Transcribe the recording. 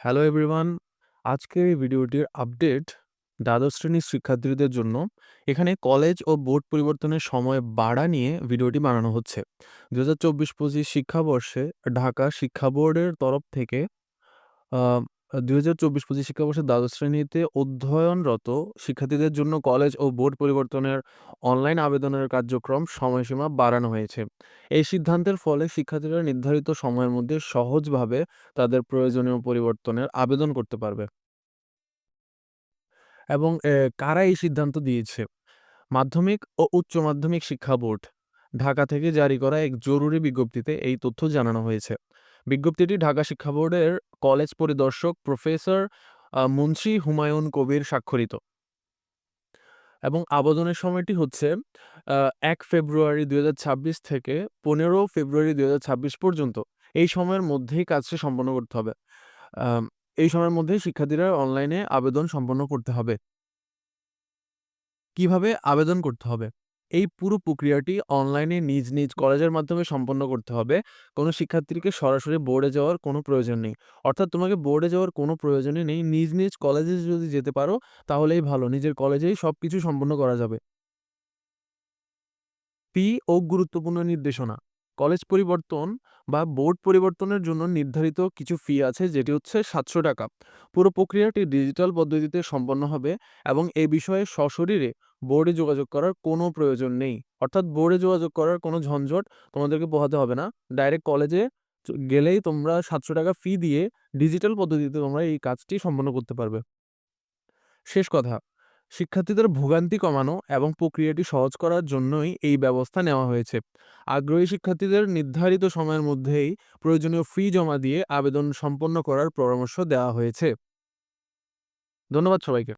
Hello everyone. আজকের এই ভিডিওটির আপডেট দ্বাদশ শ্রেণীর শিক্ষার্থীদের জন্য। এখানে কলেজ ও বোর্ড পরিবর্তনের সময় বাড়া নিয়ে ভিডিওটি বানানো হচ্ছে। ২০২৪-২৫ শিক্ষাবর্ষে ঢাকা শিক্ষা বোর্ডের তরফ থেকে আ ২০২৪-২৫ শিক্ষাবর্ষে দ্বাদশ শ্রেণীতে অধ্যয়নরত শিক্ষার্থীদের জন্য কলেজ ও বোর্ড পরিবর্তনের অনলাইন আবেদনের কার্যক্রম সময়সীমা বাড়ানো হয়েছে। এই সিদ্ধান্তের ফলে শিক্ষার্থীরা নির্ধারিত সময়ের মধ্যে সহজভাবে তাদের প্রয়োজনীয় পরিবর্তনের আবেদন করতে পারবে। এবং কারা এই সিদ্ধান্ত দিয়েছে? মাধ্যমিক ও উচ্চ মাধ্যমিক শিক্ষা বোর্ড ঢাকা থেকে জারি করা এক জরুরি বিজ্ঞপ্তিতে এই তথ্য জানানো হয়েছে। বিজ্ঞপ্তিটি ঢাকা শিক্ষা বোর্ডের কলেজ পরিদর্শক প্রফেসর মুন্সি হুমায়ুন কবির স্বাক্ষরিত এবং আবেদনের সময়টি হচ্ছে ১ ফেব্রুয়ারি ২০২৬ থেকে ১৫ ফেব্রুয়ারি ২০২৬ পর্যন্ত। এই সময়ের মধ্যেই কাজটি সম্পন্ন করতে হবে। আম এই সময়ের মধ্যেই শিক্ষার্থীরা অনলাইনে আবেদন সম্পন্ন করতে হবে। কিভাবে আবেদন করতে হবে? এই পুরো প্রক্রিয়াটি অনলাইনে নিজ, নিজ কলেজের মাধ্যমে সম্পন্ন করতে হবে। কোনো শিক্ষার্থীকে সরাসরি বোর্ডে যাওয়ার কোনো প্রয়োজন নেই। অর্থাৎ তোমাকে বোর্ডে যাওয়ার কোনো প্রয়োজনই নেই। নিজ, নিজ কলেজে যদি যেতে পারো তাহলেই ভালো। নিজের কলেজেই সবকিছু সম্পন্ন করা যাবে। ফি ও গুরুত্বপূর্ণ নির্দেশনা। কলেজ পরিবর্তন বা বোর্ড পরিবর্তনের জন্য নির্ধারিত কিছু ফি আছে, যেটি হচ্ছে ৳৭০০। পুরো প্রক্রিয়াটি ডিজিটাল পদ্ধতিতে সম্পন্ন হবে এবং এ বিষয়ে সশরীরে বোর্ডে যোগাযোগ করার কোনো প্রয়োজন নেই। অর্থাৎ বোর্ডে যোগাযোগ করার কোনো ঝঞ্ঝট তোমাদেরকে পোহাতে হবে না। ডাইরেক্ট কলেজে গেলেই তোমরা ৳৭০০ ফি দিয়ে ডিজিটাল পদ্ধতিতে তোমরা এই কাজটি সম্পন্ন করতে পারবে। শেষ কথা, শিক্ষার্থীদের ভোগান্তি কমানো এবং প্রক্রিয়াটি সহজ করার জন্যই এই ব্যবস্থা নেওয়া হয়েছে। আগ্রহী শিক্ষার্থীদের নির্ধারিত সময়ের মধ্যেই প্রয়োজনীয় ফি জমা দিয়ে আবেদন সম্পন্ন করার পরামর্শ দেওয়া হয়েছে। ধন্যবাদ সবাইকে।